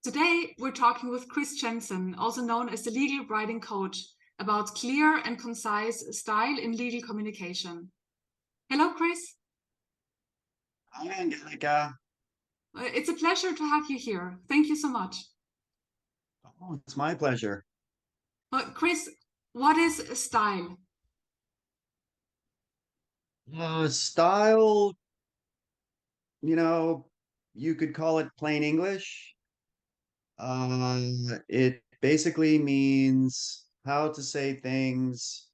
Today, we're talking with Chris Jensen, also known as the legal writing coach, about clear and concise style in legal communication. Hello, Chris. Hi, Angelica. It's a pleasure to have you here. Thank you so much. Oh, it's my pleasure. Chris, what is style? Style, you know, you could call it plain English. It basically means how to say things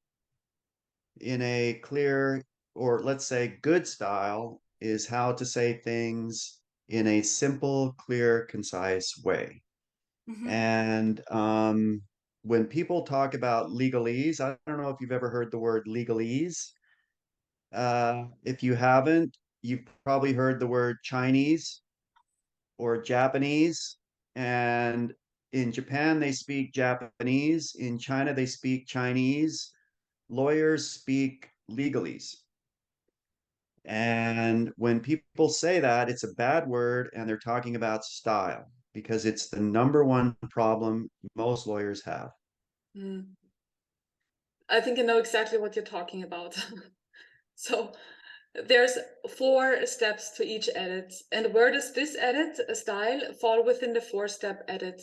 in a clear, or let's say good style is how to say things in a simple, clear, concise way. Mm-hmm. And when people talk about legalese, I don't know if you've ever heard the word legalese. If you haven't, you've probably heard the word Chinese or Japanese. And in Japan, they speak Japanese. In China, they speak Chinese. Lawyers speak legalese. And when people say that, it's a bad word and they're talking about style because it's the number one problem most lawyers have. Mm. I think I know exactly what you're talking about. So there's 4 steps to each edit. And where does this edit style fall within the 4-step edit?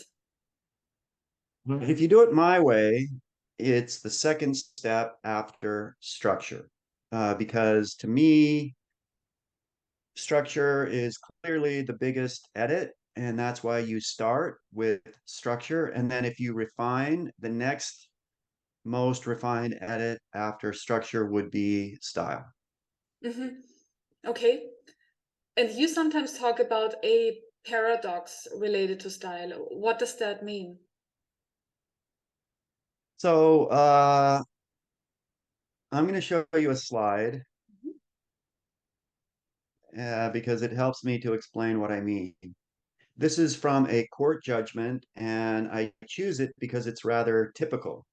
If you do it my way, it's the second step after structure. Because to me, structure is clearly the biggest edit, and that's why you start with structure. And then if you refine, the next most refined edit after structure would be style. Mm-hmm. Okay. And you sometimes talk about a paradox related to style. What does that mean? So I'm going to show you a slide because it helps me to explain what I mean. This is from a court judgment, and I choose it because it's rather typical.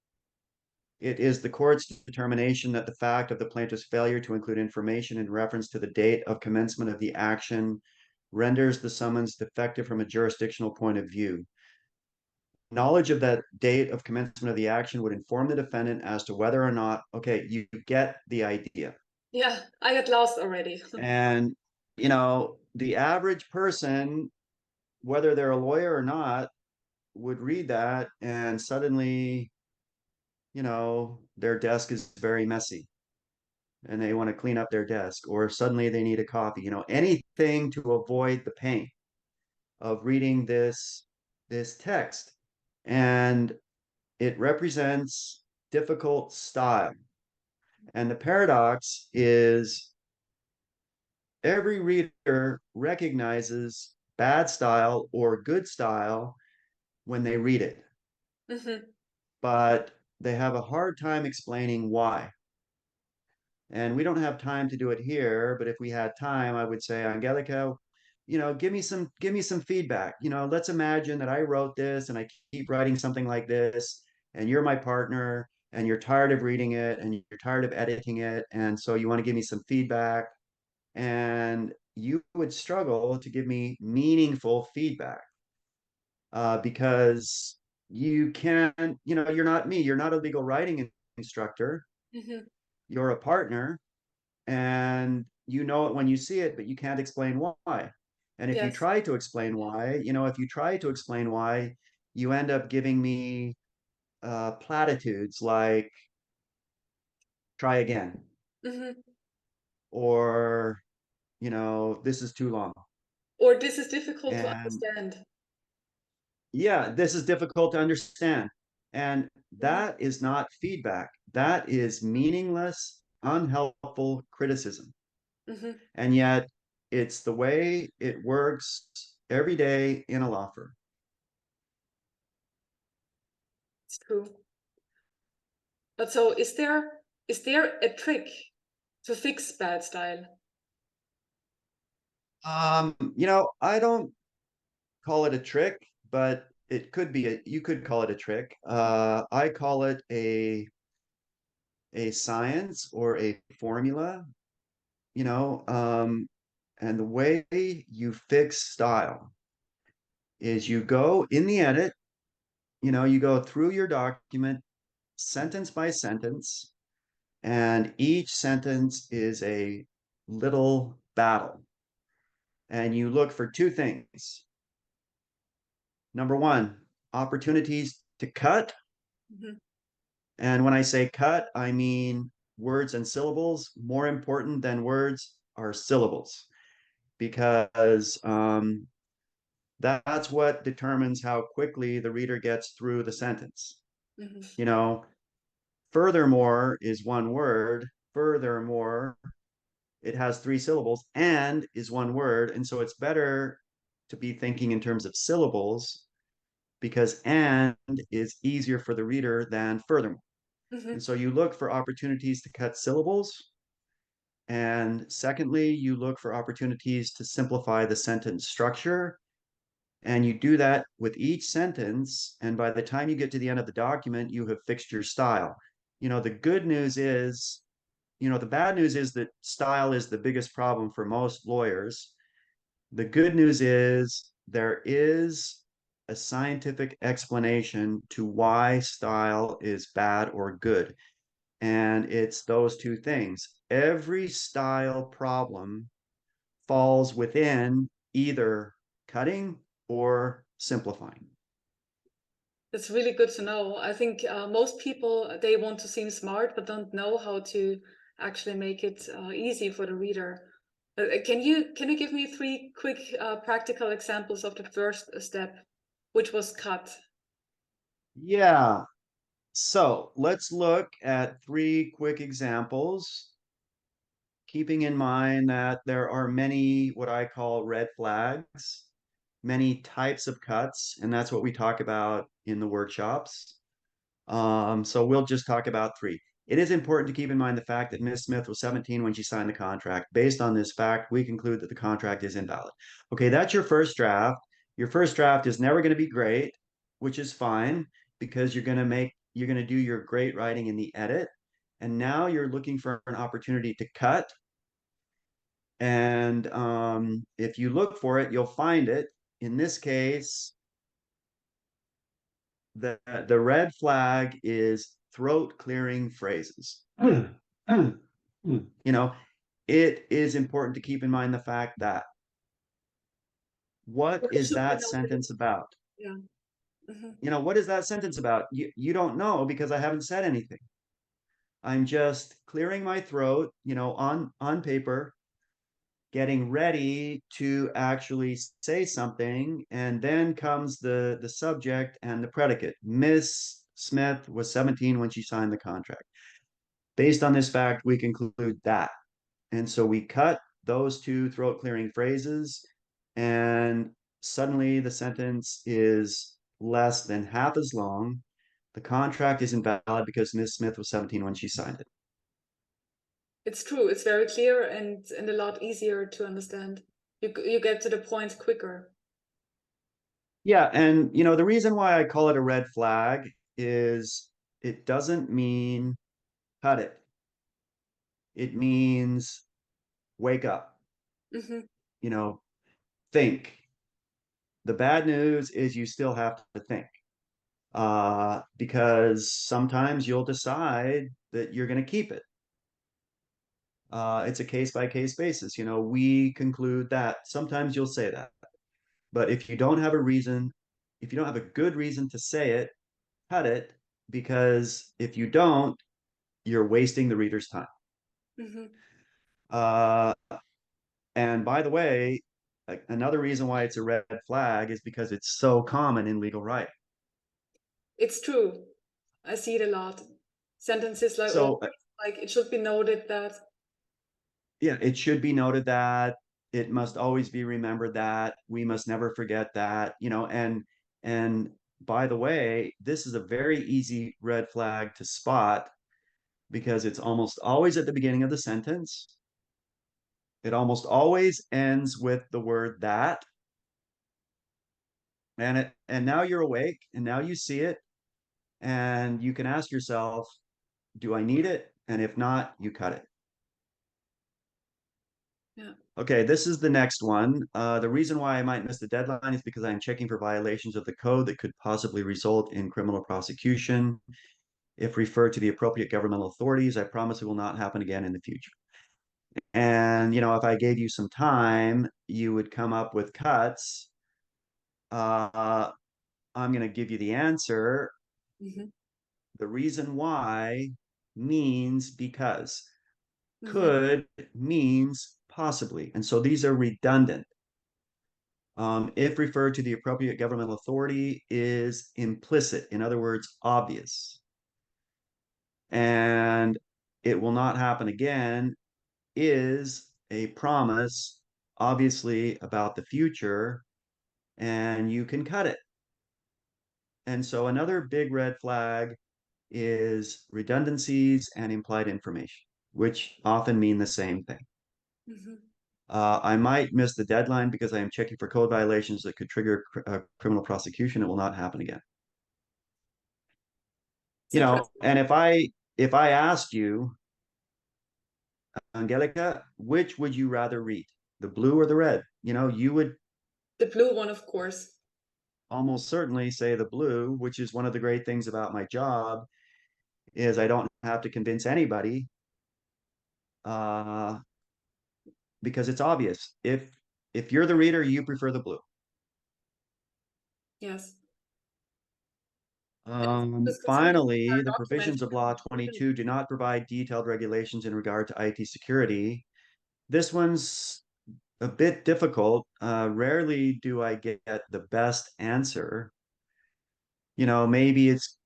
It is the court's determination that the fact of the plaintiff's failure to include information in reference to the date of commencement of the action renders the summons defective from a jurisdictional point of view. Knowledge of that date of commencement of the action would inform the defendant as to whether or not, okay, you get the idea. Yeah, I got lost already. And, the average person, whether they're a lawyer or not, would read that and suddenly, their desk is very messy and they want to clean up their desk, or suddenly they need a coffee, anything to avoid the pain of reading this text. And it represents difficult style. And the paradox is every reader recognizes bad style or good style when they read it, Mm-hmm. but they have a hard time explaining why. And we don't have time to do it here, but if we had time, I would say, Angelica, give me some feedback. Let's imagine that I wrote this and I keep writing something like this, and you're my partner, and you're tired of reading it, and you're tired of editing it, and so you want to give me some feedback, and you would struggle to give me meaningful feedback because you can't, you're not me, you're not a legal writing instructor, Mm-hmm. you're a partner, and you know it when you see it, but you can't explain why. And if you Yes. try to explain why, you end up giving me platitudes like try again, Mm-hmm. or this is too long. Or this is difficult to And understand. yeah, this is difficult to understand. And Mm-hmm. that is not feedback. That is meaningless, unhelpful criticism. Mm-hmm. And yet it's the way it works every day in a law firm. It's true. But so is there a trick to fix bad style? I don't call it a trick, but you could call it a trick. I call it a science or a formula, you know, and the way you fix style is you go in the edit, you go through your document sentence by sentence, and each sentence is a little battle. And you look for two things. Number one, opportunities to cut. Mhm. And when I say cut, I mean words and syllables. More important than words are syllables, because that's what determines how quickly the reader gets through the sentence. Mhm. You know, furthermore is one word. Furthermore, it has three syllables, and is one word. And so it's better to be thinking in terms of syllables, because and is easier for the reader than furthermore. Mhm. And so you look for opportunities to cut syllables. And secondly, you look for opportunities to simplify the sentence structure. And you do that with each sentence. And by the time you get to the end of the document, you have fixed your style. The good news is, the bad news is that style is the biggest problem for most lawyers. The good news is there is a scientific explanation to why style is bad or good. And it's those two things. Every style problem falls within either cutting or simplifying. That's really good to know. I think most people, they want to seem smart, but don't know how to actually make it easy for the reader. Can you give me three quick practical examples of the first step, which was cut? Yeah. So let's look at three quick examples, keeping in mind that there are many what I call red flags, many types of cuts, and that's what we talk about in the workshops. So we'll just talk about three. It is important to keep in mind the fact that Ms. Smith was 17 when she signed the contract. Based on this fact, we conclude that the contract is invalid. Okay, that's your first draft. Your first draft is never going to be great, which is fine, because you're going to do your great writing in the edit. And now you're looking for an opportunity to cut. And if you look for it, you'll find it. In this case, the red flag is throat clearing phrases. It is important to keep in mind the fact that what It is should be that noted. sentence about? Yeah. Hmm. What is that sentence about? You don't know, because I haven't said anything. I'm just clearing my throat, on paper, getting ready to actually say something, and then comes the subject and the predicate. Miss Smith was 17 when she signed the contract. Based on this fact, we conclude that. And so we cut those two throat clearing phrases, and suddenly the sentence is less than half as long. The contract is invalid because Ms. Smith was 17 when she signed it. It's true. It's very clear and a lot easier to understand. You get to the point quicker. Yeah, and the reason why I call it a red flag is it doesn't mean cut it. It means wake up, Hmm. you know, think. The bad news is you still have to think, because sometimes you'll decide that you're going to keep it. It's a case by case basis. We conclude that sometimes you'll say that. But if you don't have a reason, if you don't have a good reason to say it, cut it, because if you don't, you're wasting the reader's time. Hmm. Uh, and by the way, another reason why it's a red flag is because it's so common in legal writing. It's true. I see it a lot. Sentences like always, So, like it should be noted that. yeah, it should be noted that, it must always be remembered that, we must never forget that, and by the way, this is a very easy red flag to spot, because it's almost always at the beginning of the sentence. It almost always ends with the word that. And now you're awake, and now you see it, and you can ask yourself, do I need it? And if not, you cut it. Yeah. Okay, this is the next one. The reason why I might miss the deadline is because I'm checking for violations of the code that could possibly result in criminal prosecution. If referred to the appropriate governmental authorities, I promise it will not happen again in the future. And, if I gave you some time, you would come up with cuts. I'm going to give you the answer. Mm-hmm. The reason why means because. Mm-hmm. Could means possibly. And so these are redundant. If referred to the appropriate governmental authority is implicit, in other words, obvious. And it will not happen again is a promise, obviously, about the future, and you can cut it. And so another big red flag is redundancies and implied information, which often mean the same thing. Mm-hmm. I might miss the deadline because I am checking for code violations that could trigger criminal prosecution. It will not happen again. It's interesting. And if I asked you, Angelica, which would you rather read, the blue or the red? You would The blue one, of course. almost certainly say the blue, which is one of the great things about my job is I don't have to convince anybody uh, because it's obvious. If you're the reader, you prefer the blue. Yes. Just considering Finally, the documents. provisions of Law 22 do not provide detailed regulations in regard to IT security. This one's a bit difficult. Rarely do I get the best answer. Maybe it's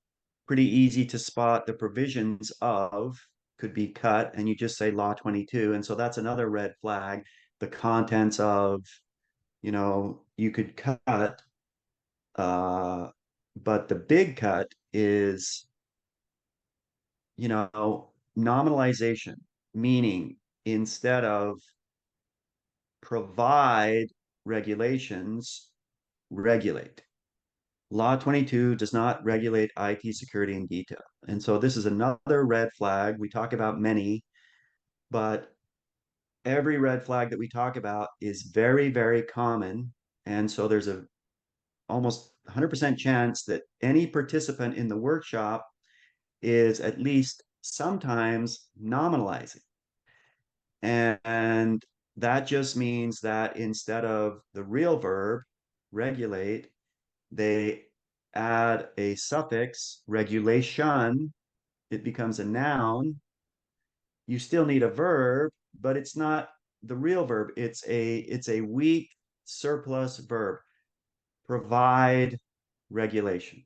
pretty easy to spot the provisions of could be cut, and you just say Law 22. And so that's another red flag. The contents of, you could cut. But the big cut is nominalization, meaning instead of provide regulations, regulate. Law 22 does not regulate IT security in detail. And so this is another red flag. We talk about many, but every red flag that we talk about is very, very common. And so there's a almost 100% chance that any participant in the workshop is at least sometimes nominalizing. And that just means that instead of the real verb, regulate, they add a suffix, regulation. It becomes a noun. You still need a verb, but it's not the real verb. It's a weak surplus verb. Provide regulation.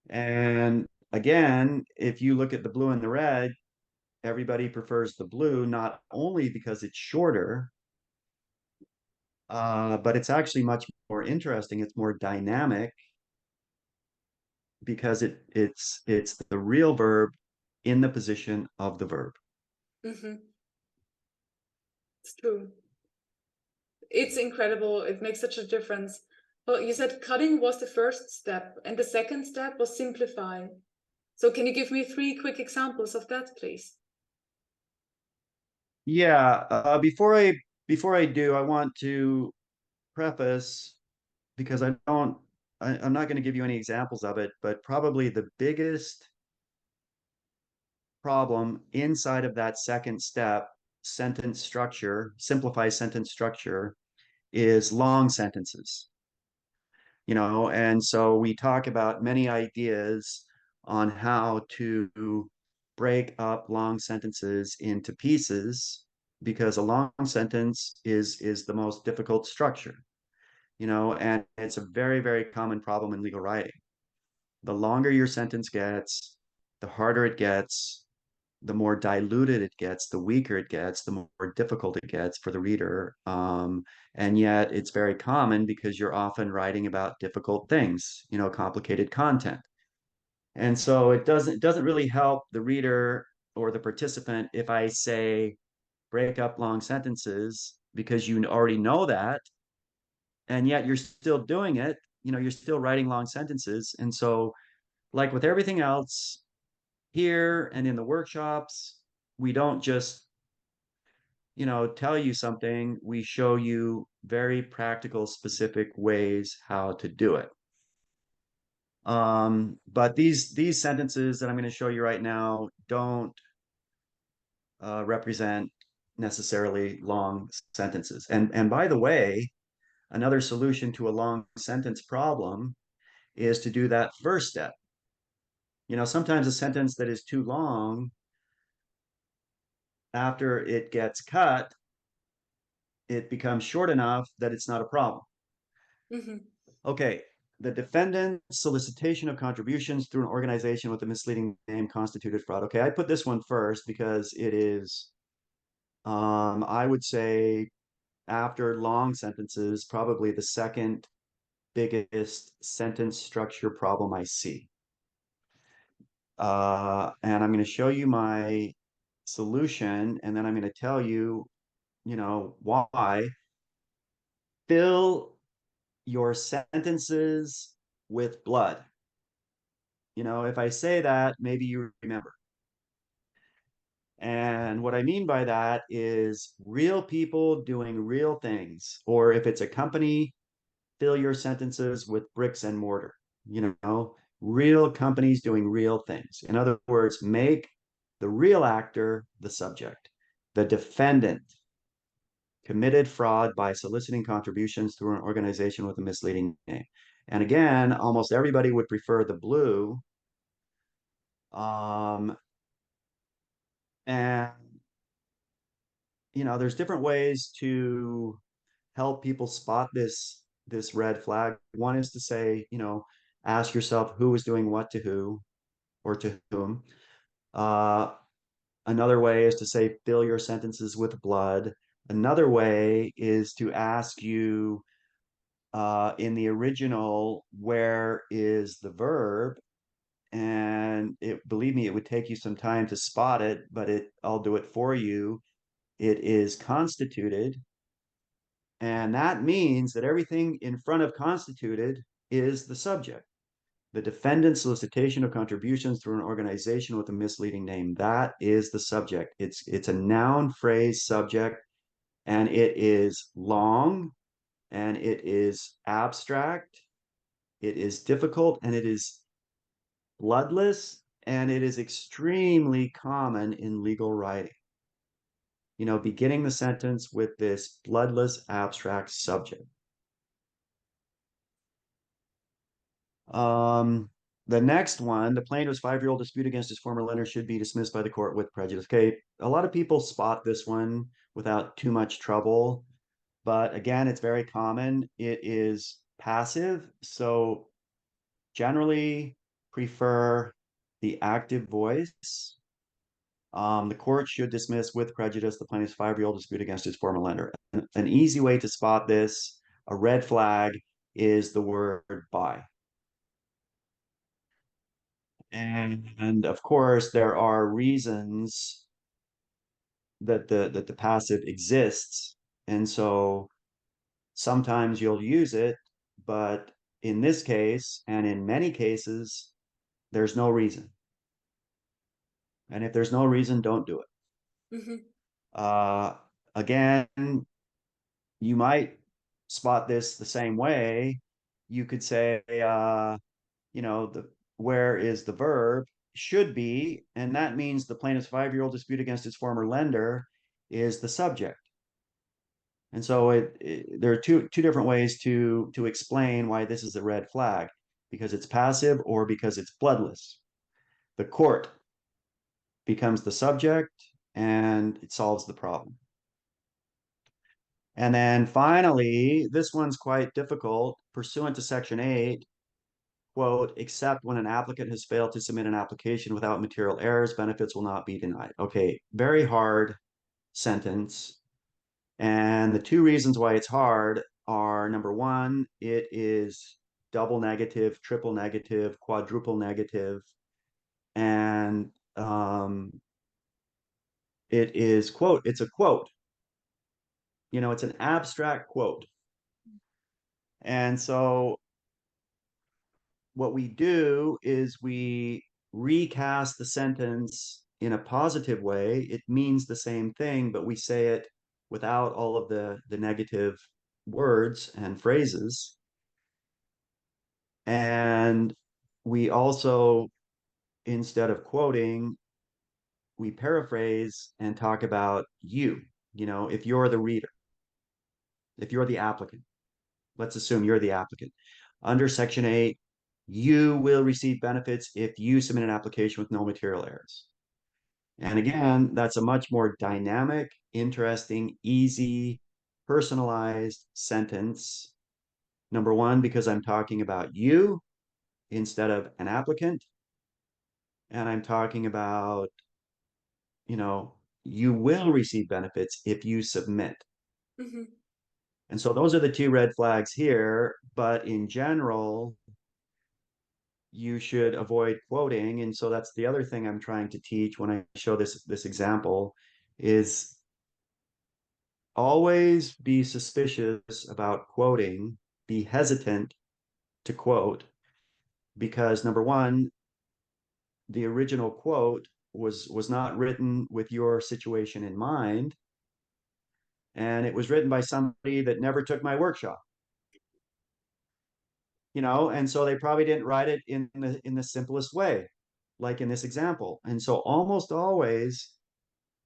And again, if you look at the blue and the red, everybody prefers the blue, not only because it's shorter, but it's actually much more interesting. It's more dynamic because it's the real verb in the position of the verb. Mm-hmm. It's true. It's incredible. It makes such a difference. Well, you said cutting was the first step, and the second step was simplify. So can you give me 3 quick examples of that, please? Yeah. Before I do, I want to preface because I'm not going to give you any examples of it, but probably the biggest problem inside of that second step, sentence structure, simplify sentence structure, is long sentences. And so we talk about many ideas on how to break up long sentences into pieces because a long sentence is the most difficult structure, and it's a very, very common problem in legal writing. The longer your sentence gets, the harder it gets, the more diluted it gets, the weaker it gets, the more difficult it gets for the reader. And yet it's very common because you're often writing about difficult things, complicated content. And so it doesn't really help the reader or the participant if I say break up long sentences because you already know that, and yet you're still doing it. You're still writing long sentences. And so, like with everything else, here and in the workshops, we don't just tell you something, we show you very practical, specific ways how to do it. But these sentences that I'm going to show you right now don't represent necessarily long sentences. And by the way, another solution to a long sentence problem is to do that first step. Sometimes a sentence that is too long, after it gets cut, it becomes short enough that it's not a problem. Mm-hmm. Okay, the defendant's solicitation of contributions through an organization with a misleading name constituted fraud. Okay, I put this one first because it is, I would say, after long sentences, probably the second biggest sentence structure problem I see. And I'm going to show you my solution, and then I'm going to tell you, why. Fill your sentences with blood. If I say that, maybe you remember. And what I mean by that is real people doing real things. Or if it's a company, fill your sentences with bricks and mortar. Real companies doing real things. In other words, make the real actor the subject. The defendant committed fraud by soliciting contributions through an organization with a misleading name. And again, almost everybody would prefer the blue. And there's different ways to help people spot this red flag. One is to say, ask yourself who is doing what to who or to whom. Another way is to say fill your sentences with blood. Another way is to ask you in the original, where is the verb? And believe me, it would take you some time to spot it, but I'll do it for you. It is constituted. And that means that everything in front of constituted is the subject. The defendant's solicitation of contributions through an organization with a misleading name. That is the subject. It's a noun phrase subject, and it is long, and it is abstract, it is difficult, and it is bloodless, and it is extremely common in legal writing. Beginning the sentence with this bloodless abstract subject. The next one, the plaintiff's 5-year-old dispute against his former lender should be dismissed by the court with prejudice. Okay, a lot of people spot this one without too much trouble, but again, it's very common. It is passive, so generally prefer the active voice. The court should dismiss with prejudice the plaintiff's 5-year-old dispute against his former lender. An easy way to spot this, a red flag, is the word by. And of course, there are reasons that the passive exists. And so sometimes you'll use it, but in this case, and in many cases, there's no reason. And if there's no reason, don't do it. Mm-hmm. Again, you might spot this the same way. You could say, where is the verb should be, and that means the plaintiff's 5-year-old dispute against his former lender is the subject. And so there are two different ways to explain why this is a red flag, because it's passive or because it's bloodless. The court becomes the subject and it solves the problem. And then finally, this one's quite difficult. Pursuant to Section 8, quote, except when an applicant has failed to submit an application without material errors, benefits will not be denied. Okay, very hard sentence. And the two reasons why it's hard are, number one, it is double negative, triple negative, quadruple negative. And it is, quote, it's a quote. It's an abstract quote. And so what we do is we recast the sentence in a positive way. It means the same thing, but we say it without all of the negative words and phrases. And we also, instead of quoting, we paraphrase and talk about you. If you're the reader, if you're the applicant, let's assume you're the applicant. Under Section 8, you will receive benefits if you submit an application with no material errors. And again, that's a much more dynamic, interesting, easy, personalized sentence. Number one, because I'm talking about you instead of an applicant. And I'm talking about, you will receive benefits if you submit. Mm-hmm. And so those are the two red flags here. But in general, you should avoid quoting. And so that's the other thing I'm trying to teach when I show this example is always be suspicious about quoting, be hesitant to quote, because number one, the original quote was not written with your situation in mind, and it was written by somebody that never took my workshop. And so they probably didn't write it in the simplest way, like in this example. And so almost always,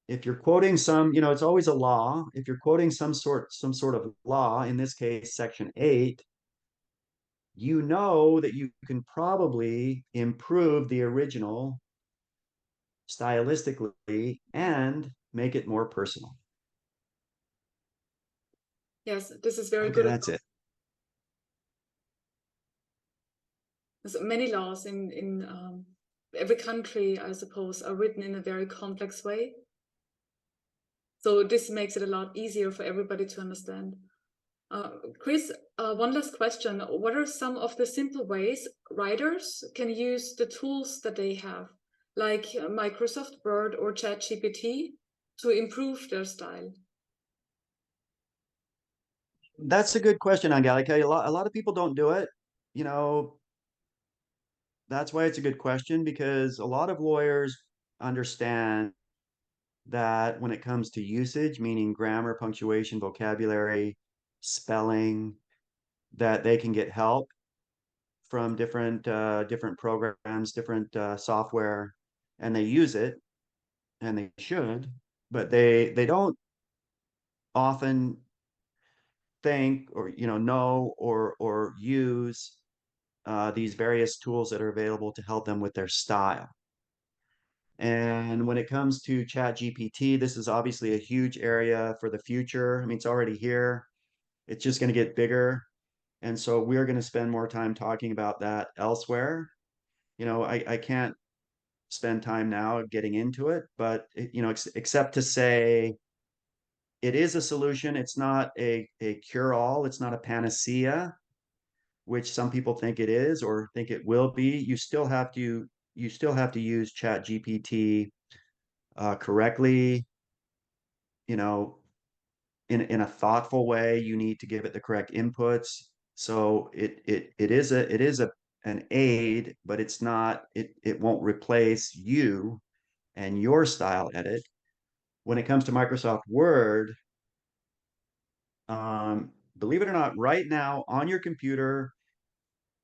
if you're quoting it's always a law. If you're quoting some sort of law, in this case, Section 8, that you can probably improve the original stylistically and make it more personal. Yes, this is very Okay, good. that's it. There's many laws in every country, I suppose, are written in a very complex way. So this makes it a lot easier for everybody to understand. Chris, one last question. What are some of the simple ways writers can use the tools that they have, like Microsoft Word or ChatGPT, to improve their style? That's a good question, Angelica. A lot of people don't do it. You know, that's why it's a good question, because a lot of lawyers understand that when it comes to usage, meaning grammar, punctuation, vocabulary, spelling, that they can get help from different programs, different software, and they use it, and they should, but they don't often think or know or use these various tools that are available to help them with their style. And when it comes to Chat GPT, this is obviously a huge area for the future. I mean, it's already here. It's just going to get bigger. And so we're going to spend more time talking about that elsewhere. I can't spend time now getting into it, but except to say it is a solution. It's not a cure-all. It's not a panacea, which some people think it is or think it will be. You still have to use Chat GPT correctly, you know, in a thoughtful way. You need to give it the correct inputs. So it is an aid, but it won't replace you and your style edit. When it comes to Microsoft Word, believe it or not, right now on your computer,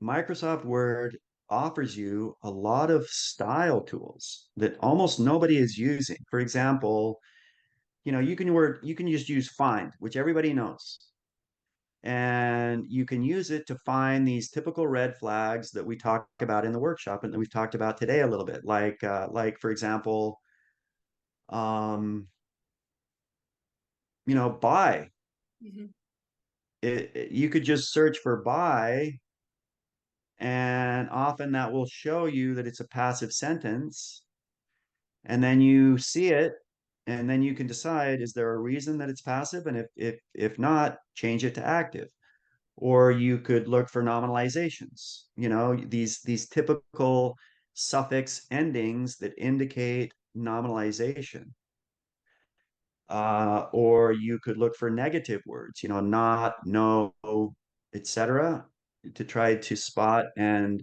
Microsoft Word offers you a lot of style tools that almost nobody is using. For example, you can just use find, which everybody knows. And you can use it to find these typical red flags that we talk about in the workshop and that we've talked about today a little bit. Like for example, um, buy. Mm-hmm. You could just search for buy, and often that will show you that it's a passive sentence. And then you see it, and then you can decide, is there a reason that it's passive? And if not, change it to active. Or you could look for nominalizations, these typical suffix endings that indicate nominalization. Or you could look for negative words, not, no, etc., to try to spot and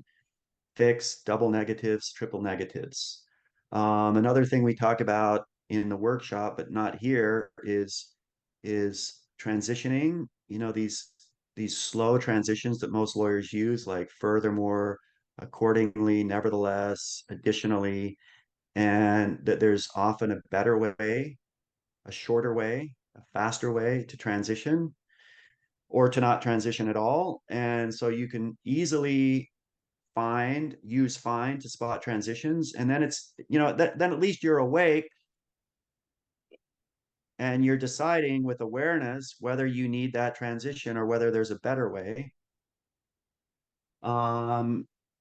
fix double negatives, triple negatives. Another thing we talk about in the workshop, but not here, is is transitioning, these slow transitions that most lawyers use, like furthermore, accordingly, nevertheless, additionally, and that there's often a better way, a shorter way, a faster way to transition or to not transition at all. And so you can easily use find to spot transitions. And then then at least you're awake and you're deciding with awareness whether you need that transition or whether there's a better way.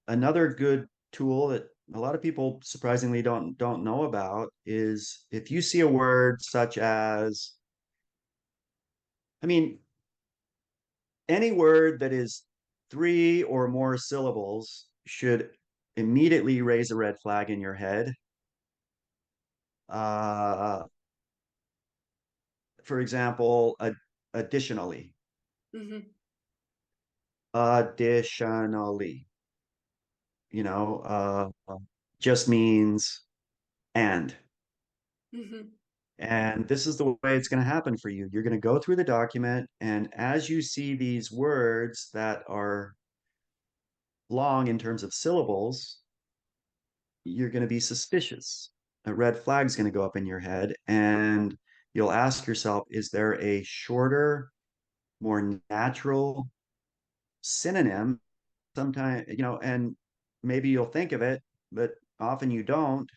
Another good tool that a lot of people surprisingly don't know about is if you see a word such as, I mean, any word that is 3 or more syllables should immediately raise a red flag in your head. For example, additionally, Mm-hmm. additionally, just means and. Mm-hmm. And this is the way it's going to happen for you. You're going to go through the document, and as you see these words that are long in terms of syllables, you're going to be suspicious. A red flag is going to go up in your head, and you'll ask yourself, is there a shorter, more natural synonym? Sometimes, and maybe you'll think of it, but often you don't.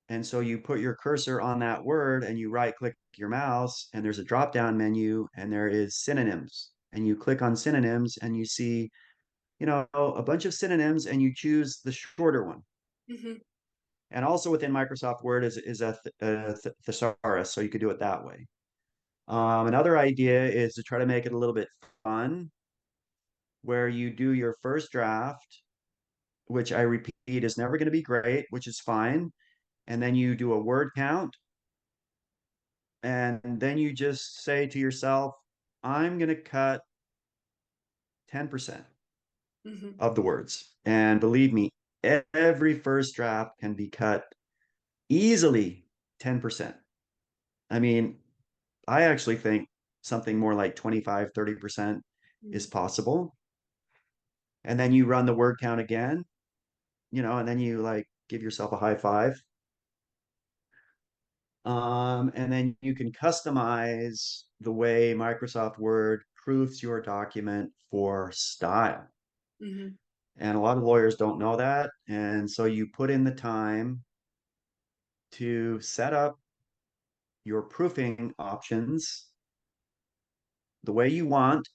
And so you put your cursor on that word and you right click your mouse, and there's a drop down menu and there is synonyms. And you click on synonyms and you see, a bunch of synonyms, and you choose the shorter one. Mm-hmm. And also within Microsoft Word is a thesaurus, so you could do it that way. Another idea is to try to make it a little bit fun, where you do your first draft, which I repeat is never going to be great, which is fine. And then you do a word count. And then you just say to yourself, I'm going to cut 10% Mm-hmm. of the words. And believe me, every first draft can be cut easily 10%. I mean, I actually think something more like 25, 30% is possible. And then you run the word count again, and then you like give yourself a high five. And then you can customize the way Microsoft Word proofs your document for style. Mm-hmm. And a lot of lawyers don't know that. And so you put in the time to set up your proofing options the way you want.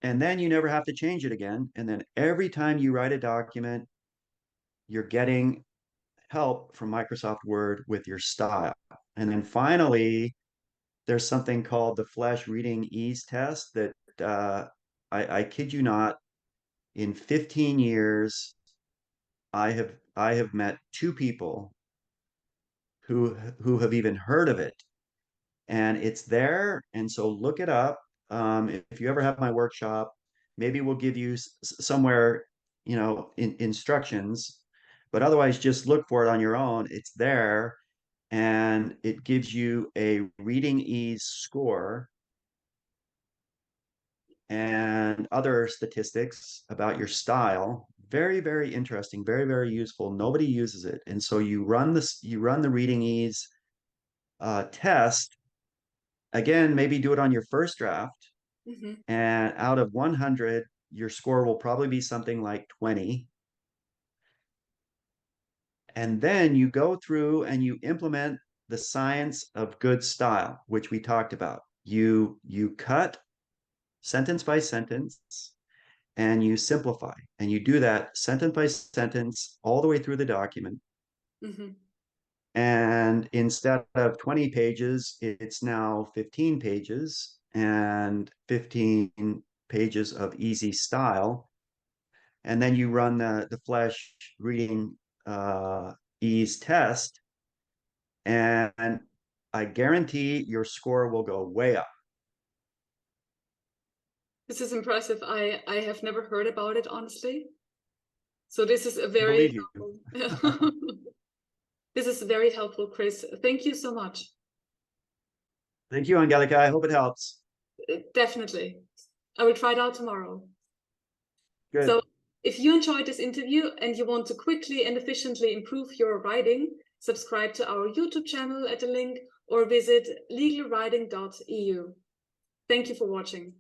And then you never have to change it again. And then every time you write a document, you're getting help from Microsoft Word with your style. And then finally, there's something called the Flash Reading Ease Test that I kid you not, in 15 years, I have met 2 people who have even heard of it, and it's there. And so look it up. If you ever have my workshop, maybe we'll give you somewhere, instructions, but otherwise just look for it on your own. It's there, and it gives you a reading ease score and other statistics about your style. Very, very interesting, very, very useful. Nobody uses it. And so you run the reading ease test. Again, maybe do it on your first draft. Mm-hmm. And out of 100, your score will probably be something like 20. And then you go through and you implement the science of good style, which we talked about. You cut sentence by sentence, and you simplify. And you do that sentence by sentence all the way through the document. Mm-hmm. And instead of 20 pages, it's now 15 pages and 15 pages of easy style. And then you run the Flash Reading Ease test, and I guarantee your score will go way up. This is impressive. I have never heard about it, honestly. So this is a very Believe you. helpful. This is very helpful, Chris. Thank you so much. Thank you, Angelica. I hope it helps. Definitely. I will try it out tomorrow. Good. So if you enjoyed this interview and you want to quickly and efficiently improve your writing, subscribe to our YouTube channel at the link or visit legalwriting.eu. Thank you for watching.